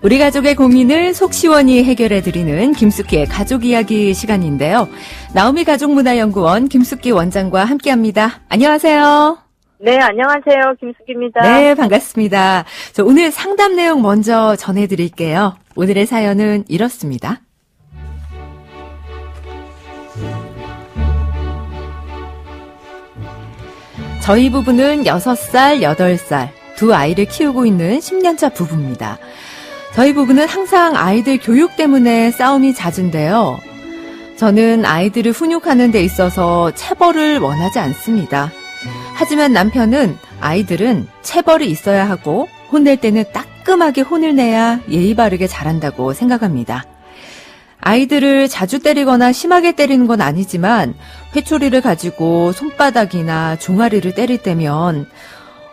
우리 가족의 고민을 속 시원히 해결해드리는 김숙희의 가족이야기 시간인데요. 나오미 가족문화연구원 김숙희 원장과 함께합니다. 안녕하세요. 네, 안녕하세요. 김숙희입니다. 네, 반갑습니다. 오늘 상담 내용 먼저 전해드릴게요. 오늘의 사연은 이렇습니다. 저희 부부는 6살, 8살 두 아이를 키우고 있는 10년차 부부입니다. 저희 부부는 항상 아이들 교육 때문에 싸움이 잦은데요. 저는 아이들을 훈육하는 데 있어서 체벌을 원하지 않습니다. 하지만 남편은 아이들은 체벌이 있어야 하고 혼낼 때는 따끔하게 혼을 내야 예의 바르게 자란다고 생각합니다. 아이들을 자주 때리거나 심하게 때리는 건 아니지만 회초리를 가지고 손바닥이나 종아리를 때릴 때면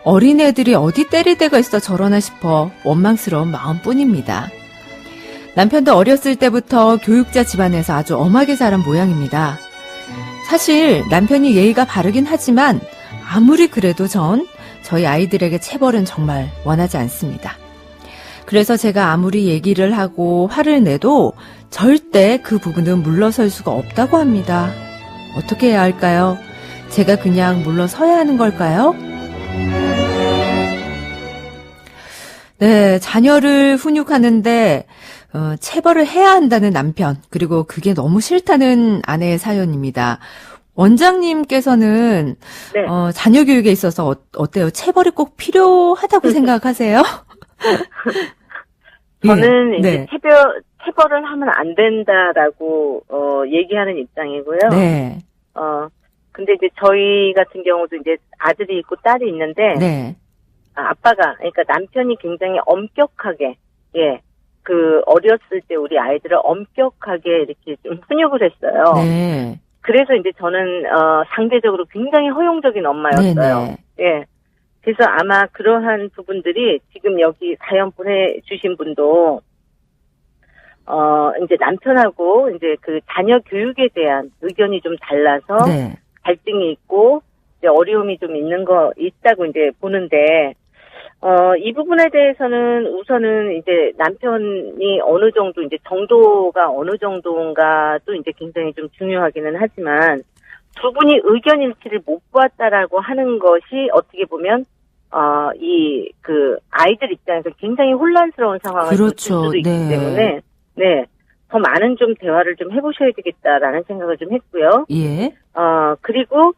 어린애들이 어디 때릴 데가 있어 저러나 싶어 원망스러운 마음뿐입니다. 남편도 어렸을 때부터 교육자 집안에서 아주 엄하게 자란 모양입니다. 사실 남편이 예의가 바르긴 하지만 아무리 그래도 전 저희 아이들에게 체벌은 정말 원하지 않습니다. 그래서 제가 아무리 얘기를 하고 화를 내도 절대 그 부분은 물러설 수가 없다고 합니다. 어떻게 해야 할까요? 제가 그냥 물러서야 하는 걸까요? 네, 자녀를 훈육하는데 체벌을 해야 한다는 남편, 그리고 그게 너무 싫다는 아내의 사연입니다. 원장님께서는 네. 자녀 교육에 있어서 어때요? 체벌이 꼭 필요하다고 생각하세요? 저는 예, 이제 네. 체벌을 하면 안 된다라고 얘기하는 입장이고요. 네. 근데 이제 저희 같은 경우도 이제 아들이 있고 딸이 있는데 네. 아빠가, 그러니까 남편이 굉장히 엄격하게, 어렸을 때 우리 아이들을 엄격하게 이렇게 좀 훈육을 했어요. 네. 그래서 이제 저는 상대적으로 굉장히 허용적인 엄마였어요. 네네. 예. 그래서 아마 그러한 부분들이 지금 여기 사연 보내주신 분도 이제 남편하고 이제 그 자녀 교육에 대한 의견이 좀 달라서 네. 갈등이 있고 이제 어려움이 좀 있다고 이제 보는데 이 부분에 대해서는 우선은 이제 남편이 어느 정도 이제 정도가 어느 정도인가도 이제 굉장히 좀 중요하기는 하지만 두 분이 의견 일치를 못 보았다라고 하는 것이 어떻게 보면 아이들 입장에서 굉장히 혼란스러운 상황을 줄 그렇죠. 수도 있기 네. 때문에 더 많은 좀 대화를 좀 해보셔야 되겠다라는 생각을 좀 했고요. 예. 그리고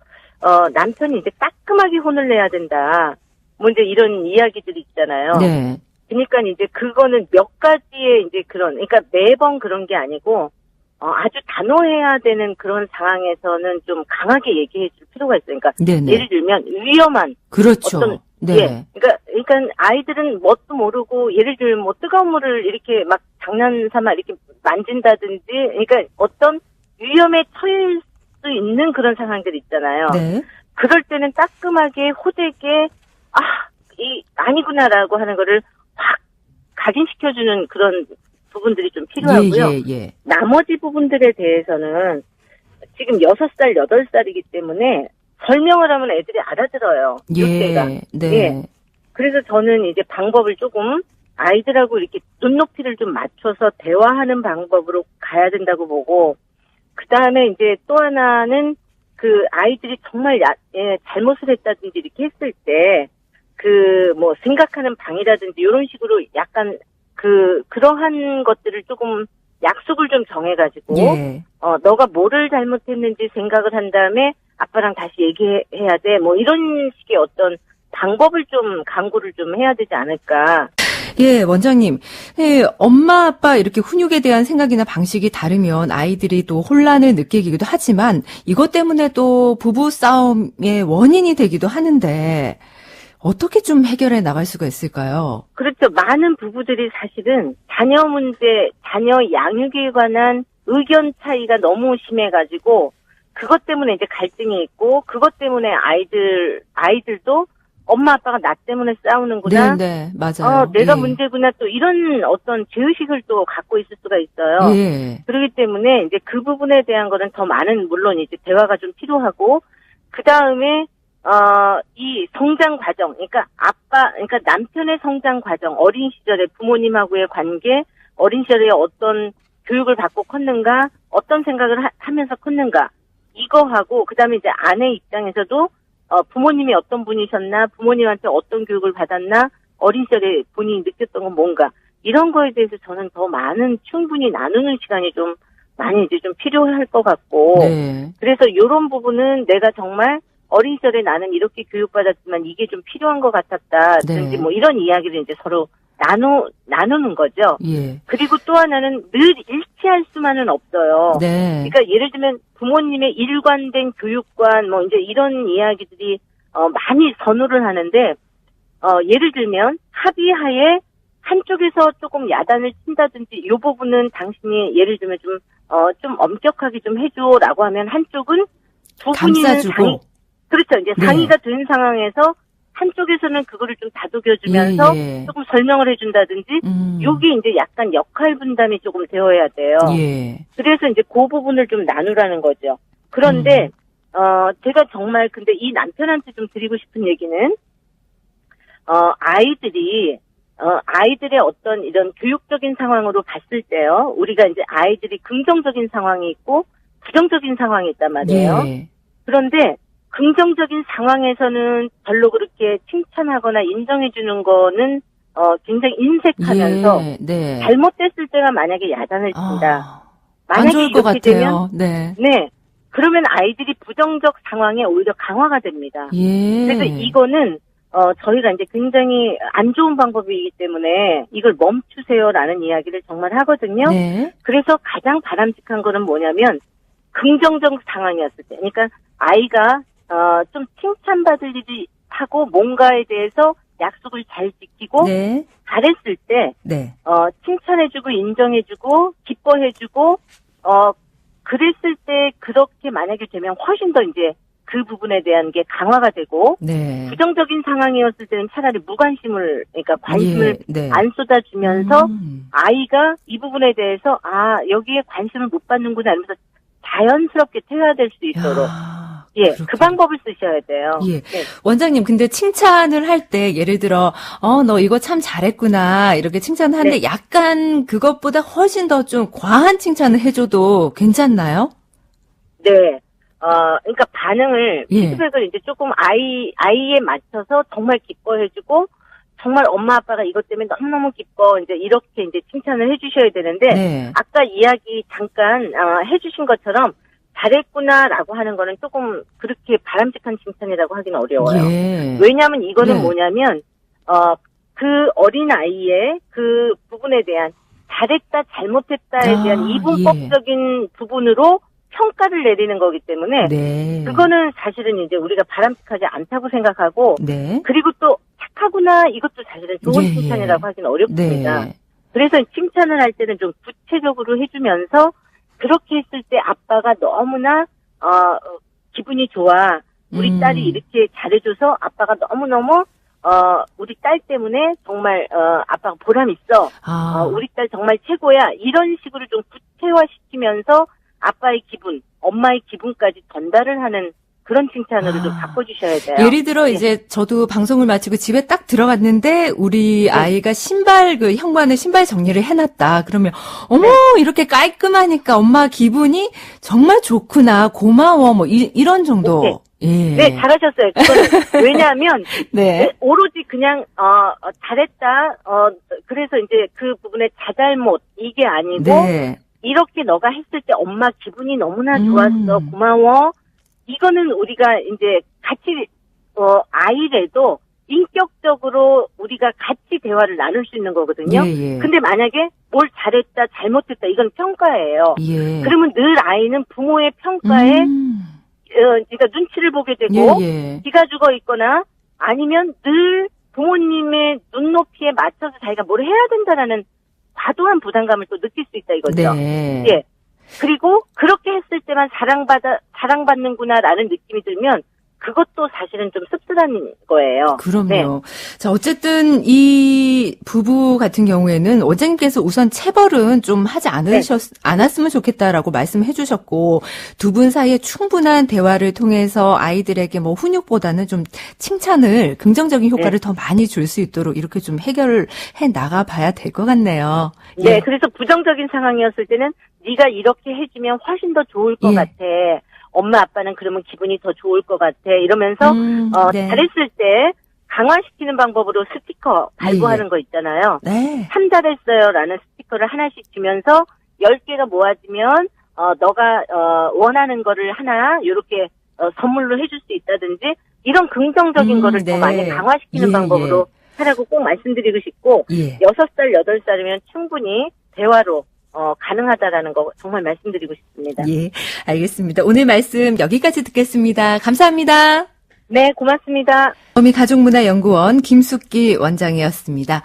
남편이 이제 따끔하게 혼을 내야 된다. 뭐 이제 이런 이야기들이 있잖아요. 네. 그러니까 이제 그거는 몇 가지의 이제 그러니까 매번 그런 게 아니고 아주 단호해야 되는 그런 상황에서는 좀 강하게 얘기해 줄 필요가 있어요. 그러니까 네네. 예를 들면 위험한 그렇죠. 어떤 네. 그러니까 아이들은 뭣도 모르고 예를 들면 뭐 뜨거운 물을 이렇게 막 장난삼아 이렇게 만진다든지 그러니까 어떤 위험에 처할 수 있는 그런 상황들이 있잖아요. 네. 그럴 때는 따끔하게 호되게 아니구나라고 하는 거를 확 각인시켜주는 그런 부분들이 좀 필요하고요. 예. 나머지 부분들에 대해서는 지금 6살, 8살이기 때문에 설명을 하면 애들이 알아들어요. 예. 네. 예. 그래서 저는 이제 방법을 조금 아이들하고 이렇게 눈높이를 좀 맞춰서 대화하는 방법으로 가야 된다고 보고, 그 다음에 이제 또 하나는 그 아이들이 정말 잘못을 했다든지 이렇게 했을 때, 생각하는 방이라든지 이런 식으로 약간 그러한 것들을 조금 약속을 좀 정해가지고, 예. 너가 뭐를 잘못했는지 생각을 한 다음에 아빠랑 다시 얘기해야 돼. 뭐 이런 식의 어떤 방법을 좀 강구를 좀 해야 되지 않을까. 예, 원장님. 예, 엄마, 아빠 이렇게 훈육에 대한 생각이나 방식이 다르면 아이들이 또 혼란을 느끼기도 하지만 이것 때문에 또 부부 싸움의 원인이 되기도 하는데 어떻게 좀 해결해 나갈 수가 있을까요? 그렇죠. 많은 부부들이 사실은 자녀 문제, 자녀 양육에 관한 의견 차이가 너무 심해가지고 그것 때문에 이제 갈등이 있고 그것 때문에 아이들도 엄마 아빠가 나 때문에 싸우는구나. 네, 맞아요. 내가 예. 문제구나. 또 이런 어떤 죄의식을 또 갖고 있을 수가 있어요. 예. 그렇기 때문에 이제 그 부분에 대한 거는 더 많은 물론 이제 대화가 좀 필요하고 그 다음에 이 성장 과정, 그러니까 남편의 성장 과정, 어린 시절에 부모님하고의 관계, 어린 시절에 어떤 교육을 받고 컸는가, 어떤 생각을 하면서 컸는가, 이거하고, 그 다음에 이제 아내 입장에서도, 부모님이 어떤 분이셨나, 부모님한테 어떤 교육을 받았나, 어린 시절에 본인이 느꼈던 건 뭔가, 이런 거에 대해서 저는 더 많은 충분히 나누는 시간이 좀 많이 이제 좀 필요할 것 같고, 네. 그래서 이런 부분은 내가 정말 어린 시절에 나는 이렇게 교육받았지만 이게 좀 필요한 것 같았다든지 네. 뭐 이런 이야기를 이제 서로 나누는 거죠. 예. 그리고 또 하나는 늘 일치할 수만은 없어요. 네. 그러니까 예를 들면 부모님의 일관된 교육관 뭐 이제 이런 이야기들이 많이 선호를 하는데 예를 들면 합의하에 한쪽에서 조금 야단을 친다든지 이 부분은 당신이 예를 들면 좀 엄격하게 좀 해줘라고 하면 한쪽은 두 분이는 감싸주고. 그렇죠. 이제 네. 상의가 된 상황에서 한쪽에서는 그거를 좀 다독여주면서 예, 예. 조금 설명을 해준다든지 요게 이제 약간 역할 분담이 조금 되어야 돼요. 예. 그래서 이제 그 부분을 좀 나누라는 거죠. 그런데 제가 정말 근데 이 남편한테 좀 드리고 싶은 얘기는 아이들의 어떤 이런 교육적인 상황으로 봤을 때요. 우리가 이제 아이들이 긍정적인 상황이 있고 부정적인 상황이 있단 말이에요. 예. 그런데 긍정적인 상황에서는 별로 그렇게 칭찬하거나 인정해주는 거는 굉장히 인색하면서 예. 네. 잘못됐을 때가 만약에 야단을 친다. 안 만약에 좋을 것 이렇게 같아요. 되면 네. 그러면 아이들이 부정적 상황에 오히려 강화가 됩니다. 예. 그래서 이거는 저희가 이제 굉장히 안 좋은 방법이기 때문에 이걸 멈추세요라는 이야기를 정말 하거든요. 네. 그래서 가장 바람직한 거는 뭐냐면 긍정적 상황이었을 때, 그러니까 아이가 좀 칭찬받을 일이 하고 뭔가에 대해서 약속을 잘 지키고 네. 잘했을 때 네. 칭찬해주고 인정해주고 기뻐해주고 그랬을 때 그렇게 만약에 되면 훨씬 더 이제 그 부분에 대한 게 강화가 되고 네. 부정적인 상황이었을 때는 차라리 무관심을 그러니까 관심을 예. 네. 안 쏟아주면서 아이가 이 부분에 대해서 여기에 관심을 못 받는구나 하면서 자연스럽게 퇴화될 수 있도록 야, 예, 그렇군요. 그 방법을 쓰셔야 돼요. 예. 네. 원장님, 근데 칭찬을 할 때, 예를 들어, 너 이거 참 잘했구나, 이렇게 칭찬을 하는데, 네. 약간 그것보다 훨씬 더 좀 과한 칭찬을 해줘도 괜찮나요? 네. 그러니까 반응을, 예. 피드백을 이제 조금 아이에 맞춰서 정말 기뻐해주고, 정말 엄마 아빠가 이것 때문에 너무너무 기뻐, 이제 이렇게 이제 칭찬을 해주셔야 되는데, 네. 아까 이야기 잠깐, 해주신 것처럼, 잘했구나라고 하는 거는 조금 그렇게 바람직한 칭찬이라고 하기는 어려워요. 예. 왜냐하면 이거는 네. 뭐냐면, 그 어린 아이의 그 부분에 대한 잘했다, 잘못했다에 대한 이분법적인 부분으로 평가를 내리는 거기 때문에, 네. 그거는 사실은 이제 우리가 바람직하지 않다고 생각하고, 네. 그리고 또 착하구나 이것도 사실은 좋은 예, 예. 칭찬이라고 하기는 어렵습니다. 네. 그래서 칭찬을 할 때는 좀 구체적으로 해주면서 그렇게 했을 때 아빠가 너무나 기분이 좋아. 우리 딸이 이렇게 잘해줘서 아빠가 너무너무 우리 딸 때문에 정말 아빠가 보람 있어. 우리 딸 정말 최고야. 이런 식으로 좀 구체화시키면서 아빠의 기분, 엄마의 기분까지 전달을 하는 그런 칭찬으로 좀 바꿔주셔야 돼요. 예를 들어, 이제 저도 방송을 마치고 집에 딱 들어갔는데, 우리 아이가 현관에 신발 정리를 해놨다. 그러면, 어머, 이렇게 깔끔하니까 엄마 기분이 정말 좋구나, 고마워, 뭐, 이런 정도. 오케이. 예. 네, 잘하셨어요. 그거는. 왜냐하면, 네. 오로지 그냥, 잘했다, 그래서 이제 그 부분에 자잘못, 이게 아니고, 네. 이렇게 너가 했을 때 엄마 기분이 너무나 좋았어, 고마워. 이거는 우리가 이제 같이, 아이래도 인격적으로 우리가 같이 대화를 나눌 수 있는 거거든요. 예, 예. 근데 만약에 뭘 잘했다, 잘못했다, 이건 평가예요. 예. 그러면 늘 아이는 부모의 평가에, 그러니까 눈치를 보게 되고, 예, 예. 기가 죽어 있거나, 아니면 늘 부모님의 눈높이에 맞춰서 자기가 뭘 해야 된다라는 과도한 부담감을 또 느낄 수 있다 이거죠. 네. 예. 그리고 그렇게 했을 때만 사랑받는구나라는 느낌이 들면 그것도 사실은 좀 씁쓸한 거예요. 그럼요. 네. 자, 어쨌든 이 부부 같은 경우에는 원장님께서 우선 체벌은 좀 하지 않았으면 좋겠다라고 말씀해 주셨고, 두 분 사이에 충분한 대화를 통해서 아이들에게 뭐 훈육보다는 좀 칭찬을, 긍정적인 효과를 더 많이 줄 수 있도록 이렇게 좀 해결해 나가 봐야 될 것 같네요. 네, 예. 그래서 부정적인 상황이었을 때는 네가 이렇게 해주면 훨씬 더 좋을 것 예. 같아. 엄마 아빠는 그러면 기분이 더 좋을 것 같아. 이러면서 네. 잘했을 때 강화시키는 방법으로 스티커 발부하는 거 있잖아요. 네. 참 잘했어요라는 스티커를 하나씩 주면서 10개가 모아지면 너가 원하는 거를 하나 이렇게 선물로 해줄 수 있다든지 이런 긍정적인 거를 네. 더 많이 강화시키는 예, 방법으로 하라고 꼭 말씀드리고 싶고 예. 6살, 8살이면 충분히 대화로 가능하다라는 거 정말 말씀드리고 싶습니다. 예, 알겠습니다. 오늘 말씀 여기까지 듣겠습니다. 감사합니다. 네, 고맙습니다. 어미가족문화연구원 김숙기 원장이었습니다.